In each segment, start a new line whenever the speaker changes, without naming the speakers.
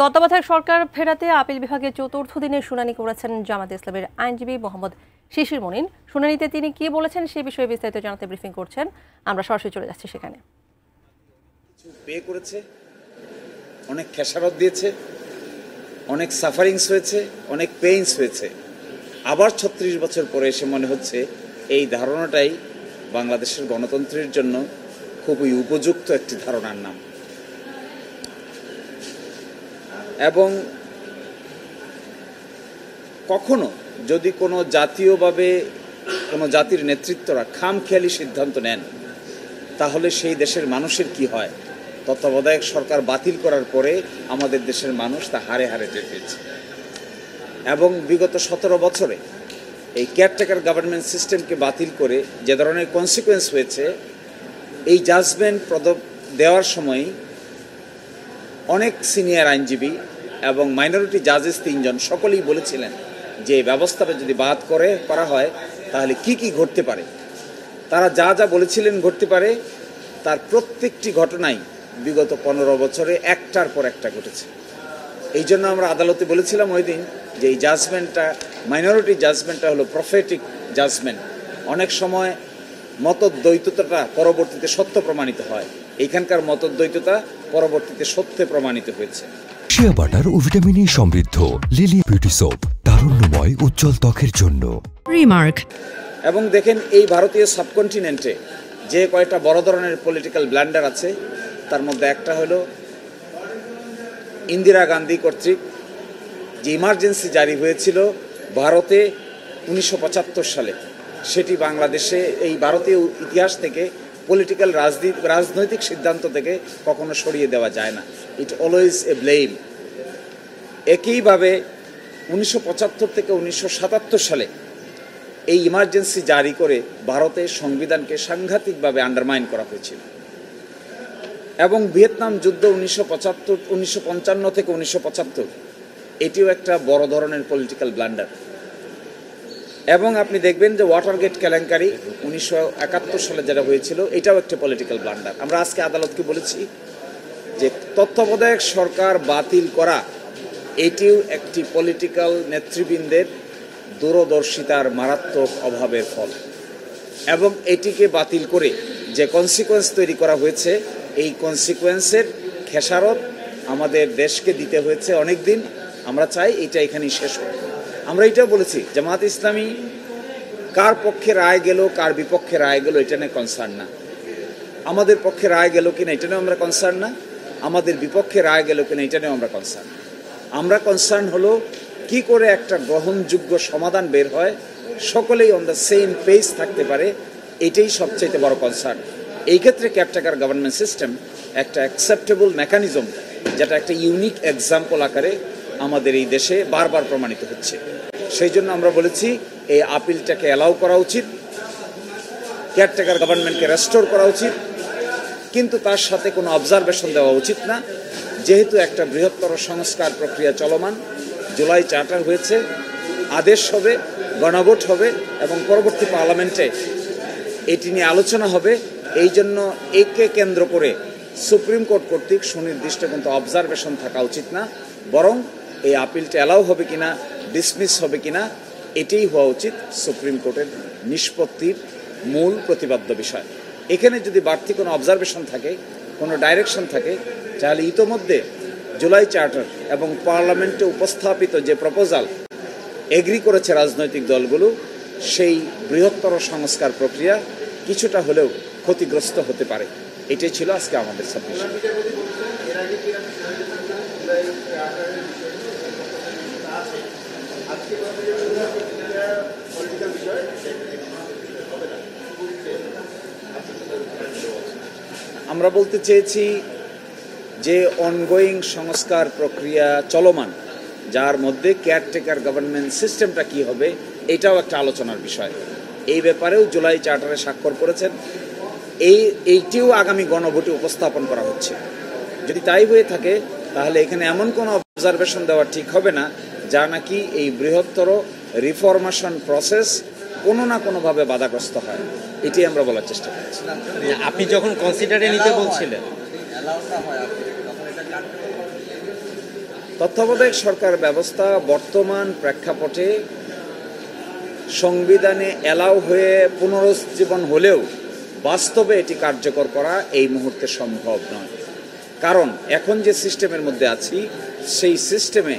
তত্ত্বাবধায়ক সরকার ফেরাতে আপিল বিভাগে চতুর্থ দিনের শুনানি করেছেন জামায়াতে ইসলামের আইনজীবী মোহাম্মদ শিশির মনির। শুনানিতে তিনি কি বলেছেন সে বিষয়ে বিস্তারিত জানাতে ব্রিফিং করছেন। আমরা সরাসরি চলে যাচ্ছি সেখানে।
পে করেছে, অনেক খেসারত দিয়েছে, অনেক সাফারিংস হয়েছে, অনেক পেইনস হয়েছে। আবার ৩৬ বছর পরে এসে মনে হচ্ছে এই ধারণাটাই বাংলাদেশের গণতন্ত্রের জন্য খুবই উপযুক্ত একটি ধারণার নাম। এবং কখনো যদি কোনো জাতীয়ভাবে কোনো জাতির নেতৃত্বরা খামখেয়ালি সিদ্ধান্ত নেন, তাহলে সেই দেশের মানুষের কি হয়? তত্ত্বাবধায়ক সরকার বাতিল করার পরে আমাদের দেশের মানুষ তা হারে হারে টের পেয়েছে। এবং বিগত ১৭ বছরে এই কেয়ারটেকার গভর্নমেন্ট সিস্টেমকে বাতিল করে যে ধরনের কনসিকুয়েন্স হয়েছে, এই জাজমেন্ট দেওয়ার সময় অনেক সিনিয়র আইনজীবী এবং মাইনরিটি জাজেস ৩ জন সকলেই বলেছিলেন যে এই ব্যবস্থাটা যদি বাদ করা হয় তাহলে কি কি ঘটতে পারে। তারা যা যা বলেছিলেন ঘটতে পারে, তার প্রত্যেকটি ঘটনাই বিগত ১৫ বছরে একটার পর একটা ঘটেছে। এই জন্য আমরা আদালতে বলেছিলাম ওই দিন যে এই জাজমেন্টটা, মাইনরিটি জাজমেন্টটা হলো প্রফেটিক জাজমেন্ট। অনেক সময় মতদ্বৈততাটা পরবর্তীতে সত্য প্রমাণিত হয়, এইখানকার মতদ্বৈততা পরবর্তীতে সত্যে প্রমাণিত হয়েছে।
শিয়া বাটার ও ভিটামিন ই সমৃদ্ধ লিলি বিউটি সোপ, তারুণ্যময় উজ্জ্বল ত্বকের জন্য। রিমার্ক।
এবং দেখেন, এই ভারতীয় সাবকন্টিনেন্টে যে কয়টা বড় ধরনের পলিটিক্যাল ব্ল্যান্ডার আছে, তার মধ্যে একটা হলো ইন্দিরা গান্ধী কর্তৃক যে ইমার্জেন্সি জারি হয়েছিল ভারতে ১৯৭৫ সালে, সেটি বাংলাদেশে এই ভারতীয় ইতিহাস থেকে পলিটিক্যাল রাজনৈতিক সিদ্ধান্ত থেকে কখনো সরিয়ে দেওয়া যায় না। ইট অলওয়েজ এ ব্লেম। একইভাবে ১৯৭৫ থেকে ১৯৭৭ সালে এই ইমার্জেন্সি জারি করে ভারতের সংবিধানকে সাংঘাতিকভাবে আন্ডারমাইন করা হয়েছিল। এবং ভিয়েতনাম যুদ্ধ ১৯৫৫ থেকে ১৯৭৫, এটিও একটা বড় ধরনের পলিটিক্যাল ব্লান্ডার। এবং আপনি দেখবেন যে ওয়াটারগেট কেলেঙ্কারি ১৯৭১ সালে যেটা হয়েছিল, এটাও একটা পলিটিক্যাল ব্লান্ডার। আমরা আজকে আদালতকে বলেছি যে তত্ত্বাবধায়ক সরকার বাতিল করা এটিও একটি পলিটিক্যাল নেতৃবৃন্দের দূরদর্শিতার মারাত্মক অভাবের ফল। এবং এটিকে বাতিল করে যে কনসিকোয়েন্স তৈরি করা হয়েছে, এই কনসিকোয়েন্সের খেসারত আমাদের দেশকে দিতে হয়েছে অনেক দিন। আমরা চাই এটা এখানেই শেষ হোক। আমরা এটাও বলেছি জামায়াত ইসলামী কার পক্ষে রায় গেল, কার বিপক্ষে রায় গেল, এটা নিয়ে কনসার্ন না। আমাদের পক্ষে রায় গেল কিনা এটা নিয়েও আমরা কনসার্ন না, আমাদের বিপক্ষে রায় গেল কিনা এটা নিয়েও আমরা কনসার্ন। আমরা কনসার্ন হলো কি করে একটা গ্রহণযোগ্য সমাধান বের হয়, সকলেই অন দ্য সেম পেজ থাকতে পারে, এটাই সবচেয়ে বড় কনসার্ন। এই ক্ষেত্রে কেয়ারটেকার গভর্নমেন্ট সিস্টেম একটা অ্যাকসেপ্টেবল মেকানিজম, যেটা একটা ইউনিক এক্সাম্পল আকারে আমাদের এই দেশে বারবার প্রমাণিত হচ্ছে। সেই জন্য আমরা বলেছি এই আপিলটাকে অ্যালাউ করা উচিত, কেয়ারটেকার গভর্নমেন্টকে রেস্টোর করা উচিত, কিন্তু তার সাথে কোনো অবজারভেশন দেওয়া উচিত না। যেহেতু একটা বৃহত্তর সংস্কার প্রক্রিয়া চলমান, জুলাই চার্টার হয়েছে, আদেশ হবে, গণভোট হবে এবং পরবর্তী পার্লামেন্টে এটি নিয়ে আলোচনা হবে। এই জন্য একে কেন্দ্র করে সুপ্রিম কোর্ট কর্তৃক সুনির্দিষ্ট কিন্তু অবজারভেশন থাকা উচিত না, বরং এই আপিলটা অ্যালাউ হবে কিনা, ডিসমিস হবে কিনা, এটাই হওয়া উচিত সুপ্রিম কোর্টের নিষ্পত্তির মূল প্রতিপাদ্য বিষয়। এখানে যদি বাড়তি কোনো অবজারভেশন থাকে, কোনো ডাইরেকশন থাকে, তাহলে ইতোমধ্যে জুলাই চার্টার এবং পার্লামেন্টে উপস্থাপিত যে প্রপোজাল এগ্রি করেছে রাজনৈতিক দলগুলো, সেই বৃহত্তর সংস্কার প্রক্রিয়া কিছুটা হলেও ক্ষতিগ্রস্ত হতে পারে। এটাই ছিল আজকে আমাদের সাবমিশন। আমরা বলতে চেয়েছি যে অনগোয়িং সংস্কার প্রক্রিয়া চলমান, যার মধ্যে কেয়ারটেকার গভর্নমেন্ট সিস্টেমটা কি হবে, এটাও একটা আলোচনার বিষয়। এই ব্যাপারেও জুলাই চার্টারে স্বাক্ষর করেছেন। এইটিও আগামী গণভোটে উপস্থাপন করা হচ্ছে। যদি তাই হয়ে থাকে, তাহলে এখানে এমন কোনো অবজারভেশন দেওয়া ঠিক হবে না যা নাকি এই বৃহত্তর রিফরমেশন প্রসেস কোনো না কোনোভাবে বাধাগ্রস্ত হয়। এটি আমরা বলার চেষ্টা করছি।
আপনি যখন কনসিডারে নিতে বলছিলেন,
তত্ত্বাবধায়ক সরকার ব্যবস্থা বর্তমান প্রেক্ষাপটে সংবিধানে এলাও হয়ে পুনরুজ্জীবন হলেও বাস্তবে এটি কার্যকর করা এই মুহূর্তে সম্ভব নয়। কারণ এখন যে সিস্টেমের মধ্যে আছি সেই সিস্টেমে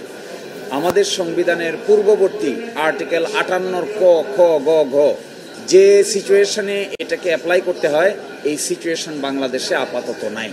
আমাদের সংবিধানের পূর্ববর্তী আর্টিকেল 58 ক খ গ ঘ যে সিচুয়েশনে এটাকে অ্যাপ্লাই করতে হয় এই সিচুয়েশন বাংলাদেশে আপাতত নাই।